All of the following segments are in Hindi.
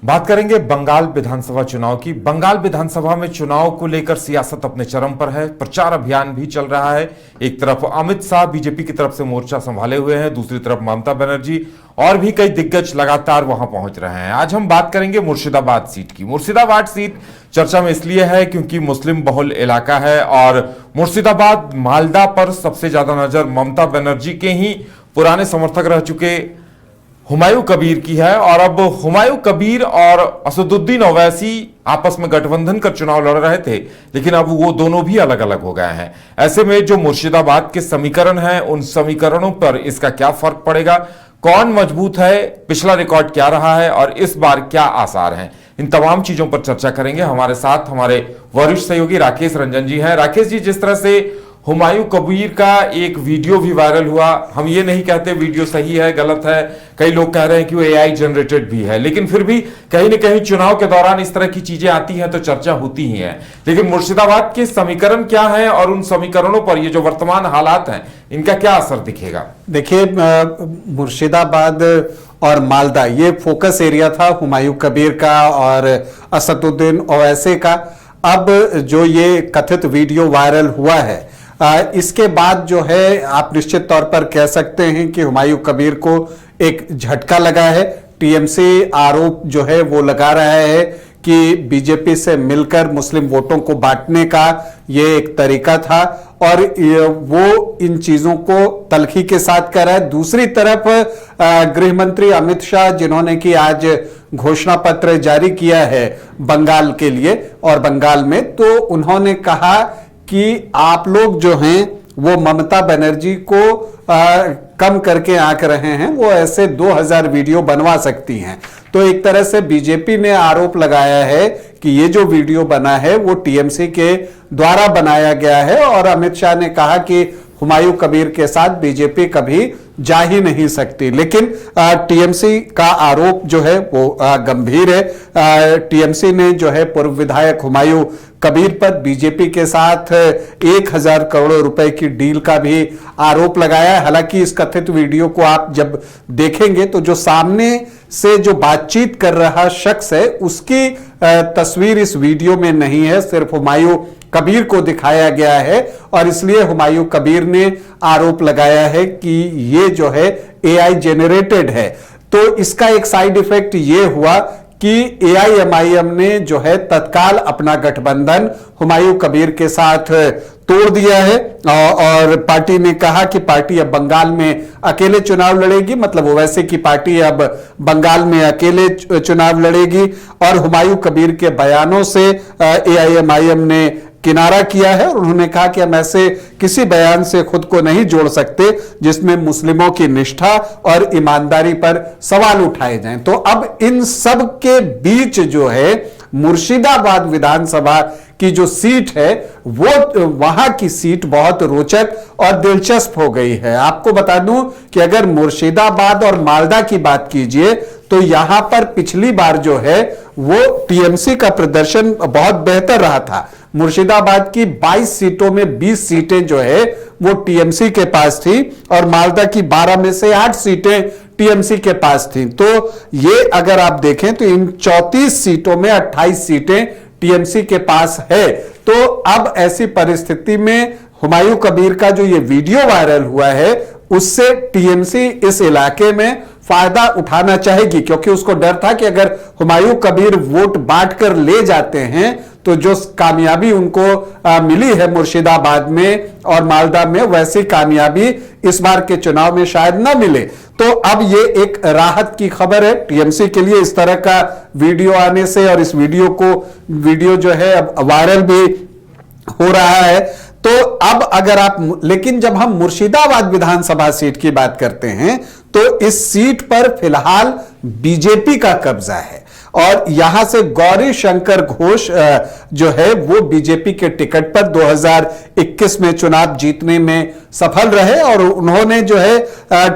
बात करेंगे बंगाल विधानसभा चुनाव की। बंगाल विधानसभा में चुनाव को लेकर सियासत अपने चरम पर है। प्रचार अभियान भी चल रहा है। एक तरफ अमित शाह बीजेपी की तरफ से मोर्चा संभाले हुए हैं, दूसरी तरफ ममता बनर्जी और भी कई दिग्गज लगातार वहां पहुंच रहे हैं। आज हम बात करेंगे मुर्शिदाबाद सीट की। मुर्शिदाबाद सीट चर्चा में इसलिए है क्योंकि मुस्लिम बहुल इलाका है और मुर्शिदाबाद मालदा पर सबसे ज्यादा नजर ममता बनर्जी के ही पुराने समर्थक रह चुके हुमायूं कबीर की है। और अब हुमायूं कबीर और असदुद्दीन ओवैसी आपस में गठबंधन कर चुनाव लड़ रहे थे, लेकिन अब वो दोनों भी अलग अलग हो गए हैं। ऐसे में जो मुर्शिदाबाद के समीकरण हैं, उन समीकरणों पर इसका क्या फर्क पड़ेगा, कौन मजबूत है, पिछला रिकॉर्ड क्या रहा है और इस बार क्या आसार हैं, इन तमाम चीजों पर चर्चा करेंगे। हमारे साथ हमारे वरिष्ठ सहयोगी राकेश रंजन जी हैं। राकेश जी, जिस तरह से हुमायूं कबीर का एक वीडियो भी वायरल हुआ, हम ये नहीं कहते वीडियो सही है गलत है, कई लोग कह रहे हैं कि वो एआई जनरेटेड भी है, लेकिन फिर भी कहीं ना कहीं चुनाव के दौरान इस तरह की चीजें आती हैं तो चर्चा होती ही है। लेकिन मुर्शिदाबाद के समीकरण क्या है और उन समीकरणों पर ये जो वर्तमान हालात हैं इनका क्या असर दिखेगा? देखिए, मुर्शिदाबाद और मालदा ये फोकस एरिया था हुमायूं कबीर का और असदुद्दीन ओवैसी का। अब जो ये कथित वीडियो वायरल हुआ है, इसके बाद जो है आप निश्चित तौर पर कह सकते हैं कि हुमायूं कबीर को एक झटका लगा है। टीएमसी आरोप जो है वो लगा रहा है कि बीजेपी से मिलकर मुस्लिम वोटों को बांटने का ये एक तरीका था और वो इन चीजों को तल्खी के साथ कर रहा है। दूसरी तरफ गृह मंत्री अमित शाह, जिन्होंने कि आज घोषणा पत्र जारी किया है बंगाल के लिए और बंगाल में, तो उन्होंने कहा कि आप लोग जो हैं वो ममता बनर्जी को कम करके आंक रहे हैं, वो ऐसे 2000 वीडियो बनवा सकती हैं। तो एक तरह से बीजेपी ने आरोप लगाया है कि ये जो वीडियो बना है वो टीएमसी के द्वारा बनाया गया है और अमित शाह ने कहा कि हुमायूं कबीर के साथ बीजेपी कभी जा ही नहीं सकती। लेकिन टीएमसी का आरोप जो है वो गंभीर है। टीएमसी ने जो है पूर्व विधायक हुमायूं कबीर पर बीजेपी के साथ 1000 करोड़ रुपए की डील का भी आरोप लगाया है। हालांकि इस कथित वीडियो को आप जब देखेंगे तो जो सामने से जो बातचीत कर रहा शख्स है उसकी तस्वीर इस वीडियो में नहीं है, सिर्फ हुमायूं कबीर को दिखाया गया है और इसलिए हुमायूं कबीर ने आरोप लगाया है कि ये जो है एआई जेनरेटेड है। तो इसका एक साइड इफेक्ट ये हुआ कि एआईएमआईएम ने जो है तत्काल अपना गठबंधन हुमायूं कबीर के साथ तोड़ दिया है और पार्टी ने कहा कि पार्टी अब बंगाल में अकेले चुनाव लड़ेगी। मतलब ओवैसी की पार्टी अब बंगाल में अकेले चुनाव लड़ेगी और हुमायूं कबीर के बयानों से एआईएमआईएम ने किनारा किया है और उन्होंने कहा कि हम ऐसे किसी बयान से खुद को नहीं जोड़ सकते जिसमें मुस्लिमों की निष्ठा और ईमानदारी पर सवाल उठाए जाएं। तो अब इन सब के बीच जो है मुर्शिदाबाद विधानसभा की जो सीट है वो वहां की सीट बहुत रोचक और दिलचस्प हो गई है। आपको बता दूं कि अगर मुर्शिदाबाद और मालदा की बात कीजिए तो यहां पर पिछली बार जो है वो टीएमसी का प्रदर्शन बहुत बेहतर रहा था। मुर्शिदाबाद की 22 सीटों में 20 सीटें जो है वो टीएमसी के पास थी और मालदा की 12 में से 8 सीटें टीएमसी के पास थी। तो ये अगर आप देखें तो इन 34 सीटों में 28 सीटें टीएमसी के पास है। तो अब ऐसी परिस्थिति में हुमायूं कबीर का जो ये वीडियो वायरल हुआ है उससे टीएमसी इस इलाके में फायदा उठाना चाहेगी, क्योंकि उसको डर था कि अगर हुमायूं कबीर वोट बांटकर ले जाते हैं तो जो कामयाबी उनको मिली है मुर्शिदाबाद में और मालदा में, वैसी कामयाबी इस बार के चुनाव में शायद ना मिले। तो अब ये एक राहत की खबर है टीएमसी के लिए इस तरह का वीडियो आने से और इस वीडियो जो है अब वायरल भी हो रहा है। तो अब अगर आप, लेकिन जब हम मुर्शिदाबाद विधानसभा सीट की बात करते हैं तो इस सीट पर फिलहाल बीजेपी का कब्जा है और यहां से गौरी शंकर घोष जो है वो बीजेपी के टिकट पर 2021 में चुनाव जीतने में सफल रहे और उन्होंने जो है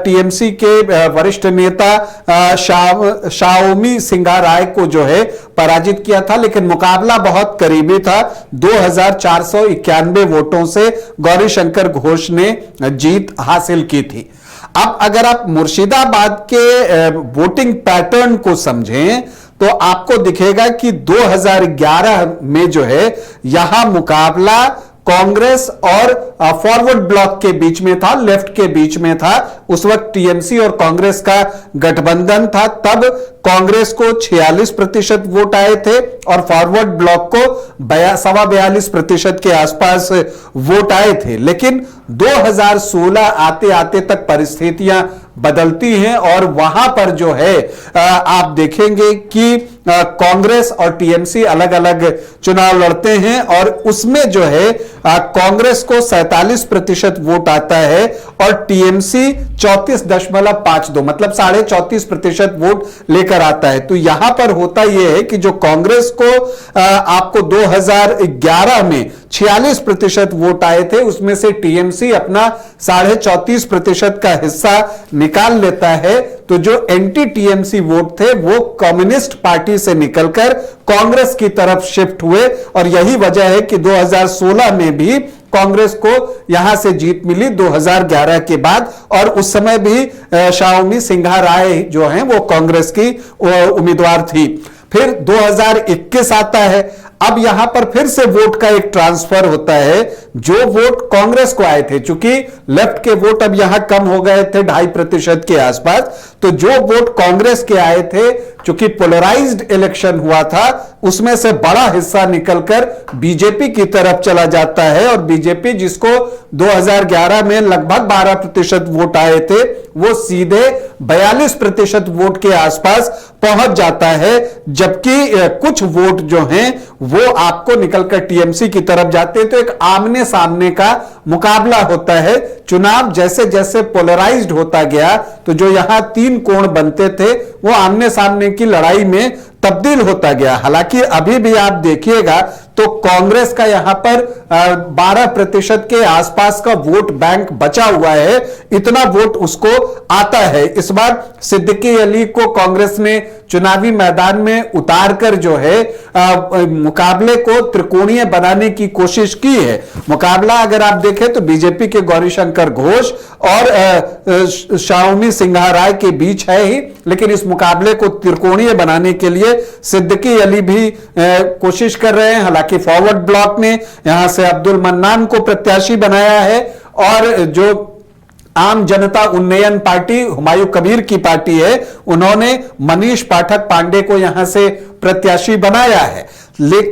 टीएमसी के वरिष्ठ नेता शाओमी सिंगाराय को जो है पराजित किया था, लेकिन मुकाबला बहुत करीबी था। 2491 वोटों से गौरी शंकर घोष ने जीत हासिल की थी। अब अगर आप मुर्शिदाबाद के वोटिंग पैटर्न को समझें तो आपको दिखेगा कि 2011 में जो है यहां मुकाबला कांग्रेस और फॉरवर्ड ब्लॉक के बीच में था, लेफ्ट के बीच में था। उस वक्त टीएमसी और कांग्रेस का गठबंधन था। तब कांग्रेस को 46% वोट आए थे और फॉरवर्ड ब्लॉक को 42.25% के आसपास वोट आए थे। लेकिन 2016 आते आते तक परिस्थितियां बदलती हैं और वहां पर जो है आप देखेंगे कि कांग्रेस और टीएमसी अलग अलग चुनाव लड़ते हैं और उसमें जो है कांग्रेस को 47% वोट आता है और टीएमसी 34.52 मतलब 34.5% वोट लेकर आता है। तो यहां पर होता यह है कि जो कांग्रेस को आपको 2011 में 46% वोट आए थे, उसमें से टीएमसी अपना 34.5% का हिस्सा निकाल लेता है। तो जो एंटी टीएमसी वोट थे वो कम्युनिस्ट पार्टी से निकलकर कांग्रेस की तरफ शिफ्ट हुए और यही वजह है कि 2016 में भी कांग्रेस को यहां से जीत मिली 2011 के बाद। और उस समय भी शाओमी सिंघा राय जो हैं वो कांग्रेस की उम्मीदवार थी। फिर 2021 आता है। अब यहां पर फिर से वोट का एक ट्रांसफर होता है। जो वोट कांग्रेस को आए थे, चूंकि लेफ्ट के वोट अब यहां कम हो गए थे 2.5% के आसपास, तो जो वोट कांग्रेस के आए थे, चूंकि पोलराइज्ड इलेक्शन हुआ था, उसमें से बड़ा हिस्सा निकलकर बीजेपी की तरफ चला जाता है और बीजेपी जिसको 2011 में लगभग 12% वोट आए थे, वो सीधे 42% वोट के आसपास पहुंच जाता है। जबकि कुछ वोट जो हैं वो आपको निकलकर टीएमसी की तरफ जाते हैं। तो एक आमने सामने का मुकाबला होता है। चुनाव जैसे जैसे पोलराइज्ड होता गया तो जो यहां 3 कोण बनते थे वो आमने सामने की लड़ाई में तब्दील होता गया। हालांकि अभी भी आप देखिएगा तो कांग्रेस का यहां पर 12% के आसपास का वोट बैंक बचा हुआ है, इतना वोट उसको आता है। इस बार सिद्दीकी अली को कांग्रेस ने चुनावी मैदान में उतारकर जो है मुकाबले को त्रिकोणीय बनाने की कोशिश की है। मुकाबला अगर आप देखें तो बीजेपी के गौरीशंकर घोष और शाओमी सिंघा राय के बीच है ही, लेकिन इस मुकाबले को त्रिकोणीय बनाने के लिए सिद्दीकी अली भी कोशिश कर रहे हैं। हालांकि फॉरवर्ड ब्लॉक ने यहां से अब्दुल मन्नान को प्रत्याशी बनाया है और जो आम जनता उन्नयन पार्टी हुमायूं कबीर की पार्टी है, उन्होंने मनीष पाठक पांडे को यहां से प्रत्याशी बनाया है।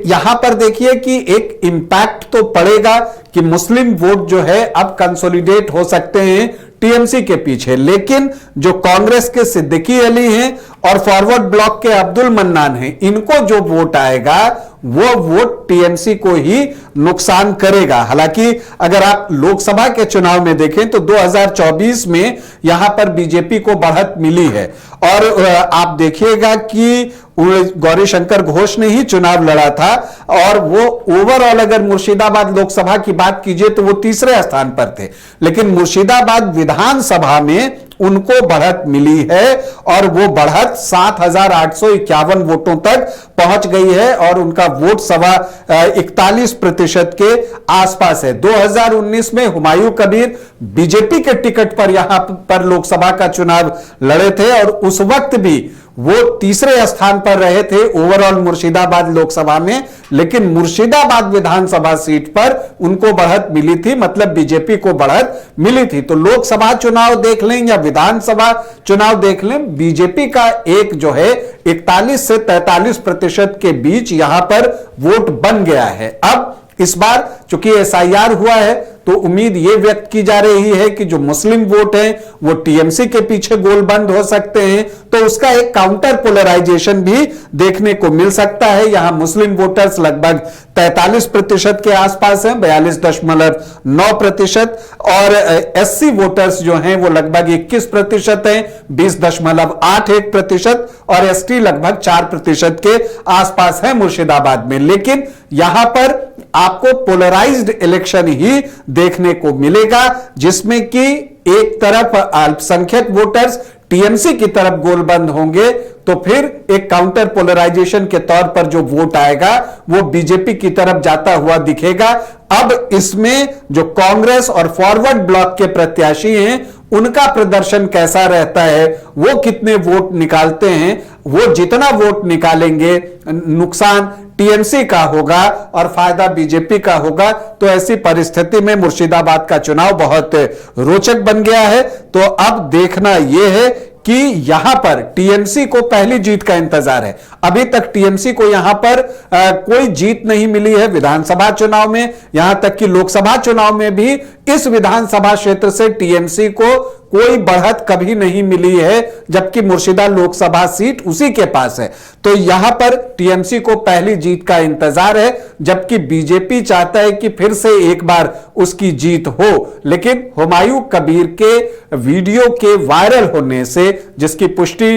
यहां पर देखिए कि एक इंपैक्ट तो पड़ेगा कि मुस्लिम वोट जो है अब कंसोलिडेट हो सकते हैं टीएमसी के पीछे, लेकिन जो कांग्रेस के सिद्दीकी अली हैं और फॉरवर्ड ब्लॉक के अब्दुल मन्नान हैं, इनको जो वोट आएगा वो वोट टीएमसी को ही नुकसान करेगा। हालांकि अगर आप लोकसभा के चुनाव में देखें तो 2024 में यहां पर बीजेपी को बढ़त मिली है और आप देखिएगा कि गौरीशंकर घोष ने ही चुनाव लड़ा था और वो ओवरऑल अगर मुर्शिदाबाद लोकसभा की बात कीजिए तो वो तीसरे स्थान पर थे, लेकिन मुर्शिदाबाद विधानसभा में उनको बढ़त मिली है और वो बढ़त 7,851 वोटों तक पहुंच गई है और उनका वोट 41% के आसपास है। 2019 में हुमायूं कबीर बीजेपी के टिकट पर यहां पर लोकसभा का चुनाव लड़े थे और उस वक्त भी वो तीसरे स्थान पर रहे थे ओवरऑल मुर्शिदाबाद लोकसभा में, लेकिन मुर्शिदाबाद विधानसभा सीट पर उनको बढ़त मिली थी, मतलब बीजेपी को बढ़त मिली थी। तो लोकसभा चुनाव देख लें या विधानसभा चुनाव देख लें, बीजेपी का एक जो है 41 से 43% के बीच यहां पर वोट बन गया है। अब इस बार चूंकि एसआईआर हुआ है तो उम्मीद यह व्यक्त की जा रही है कि जो मुस्लिम वोट हैं वो टीएमसी के पीछे गोलबंद हो सकते हैं, तो उसका एक काउंटर पोलराइजेशन भी देखने को मिल सकता है। यहां मुस्लिम वोटर्स लगभग 43% के आसपास हैं, 42.9%, और एससी वोटर्स जो हैं वो लगभग 21% हैं, 20.81%, और एसटी लगभग 4% के आसपास है मुर्शिदाबाद में। लेकिन यहां पर आपको पोलराइज्ड इलेक्शन ही देखने को मिलेगा, जिसमें कि एक तरफ अल्पसंख्यक वोटर्स टीएमसी की तरफ गोलबंद होंगे, तो फिर एक काउंटर पोलराइजेशन के तौर पर जो वोट आएगा वो बीजेपी की तरफ जाता हुआ दिखेगा। अब इसमें जो कांग्रेस और फॉरवर्ड ब्लॉक के प्रत्याशी हैं उनका प्रदर्शन कैसा रहता है, वो कितने वोट निकालते हैं, वो जितना वोट निकालेंगे नुकसान टीएमसी का होगा और फायदा बीजेपी का होगा। तो ऐसी परिस्थिति में मुर्शिदाबाद का चुनाव बहुत रोचक बन गया है। तो अब देखना यह है कि यहां पर टीएमसी को पहली जीत का इंतजार है। अभी तक टीएमसी को यहां पर कोई जीत नहीं मिली है विधानसभा चुनाव में, यहां तक कि लोकसभा चुनाव में भी इस विधानसभा क्षेत्र से टीएमसी को कोई बढ़त कभी नहीं मिली है, जबकि मुर्शिदा लोकसभा सीट उसी के पास है। तो यहां पर टीएमसी को पहली जीत का इंतजार है, जबकि बीजेपी चाहता है कि फिर से एक बार उसकी जीत हो। लेकिन हुमायूं कबीर के वीडियो के वायरल होने से, जिसकी पुष्टि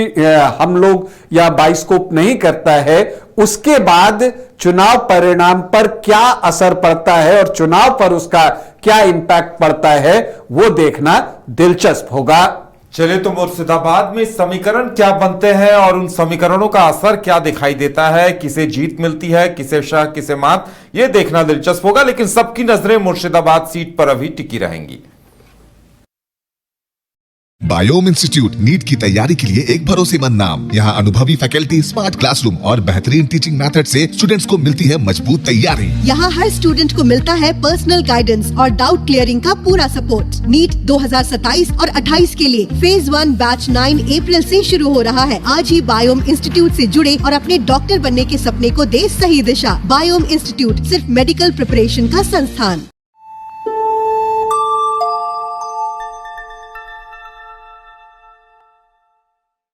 हम लोग या बाइस्कोप नहीं करता है, उसके बाद चुनाव परिणाम पर क्या असर पड़ता है और चुनाव पर उसका क्या इंपैक्ट पड़ता है वो देखना दिलचस्प होगा। चलिए, तो मुर्शिदाबाद में समीकरण क्या बनते हैं और उन समीकरणों का असर क्या दिखाई देता है, किसे जीत मिलती है, किसे शाह किसे मात, यह देखना दिलचस्प होगा। लेकिन सबकी नजरें मुर्शिदाबाद सीट पर अभी टिकी रहेंगी। बायोम इंस्टीट्यूट नीट की तैयारी के लिए एक भरोसेमंद नाम। यहाँ अनुभवी फैकल्टी, स्मार्ट क्लासरूम और बेहतरीन टीचिंग मेथड से स्टूडेंट्स को मिलती है मजबूत तैयारी। यहाँ हर स्टूडेंट को मिलता है पर्सनल गाइडेंस और डाउट क्लियरिंग का पूरा सपोर्ट। नीट 2027 और 28 के लिए फेज 1 बैच 9 अप्रैल से शुरू हो रहा है। आज ही बायोम इंस्टीट्यूट से जुड़े और अपने डॉक्टर बनने के सपने को दे सही दिशा। बायोम इंस्टीट्यूट सिर्फ मेडिकल प्रिपरेशन का संस्थान।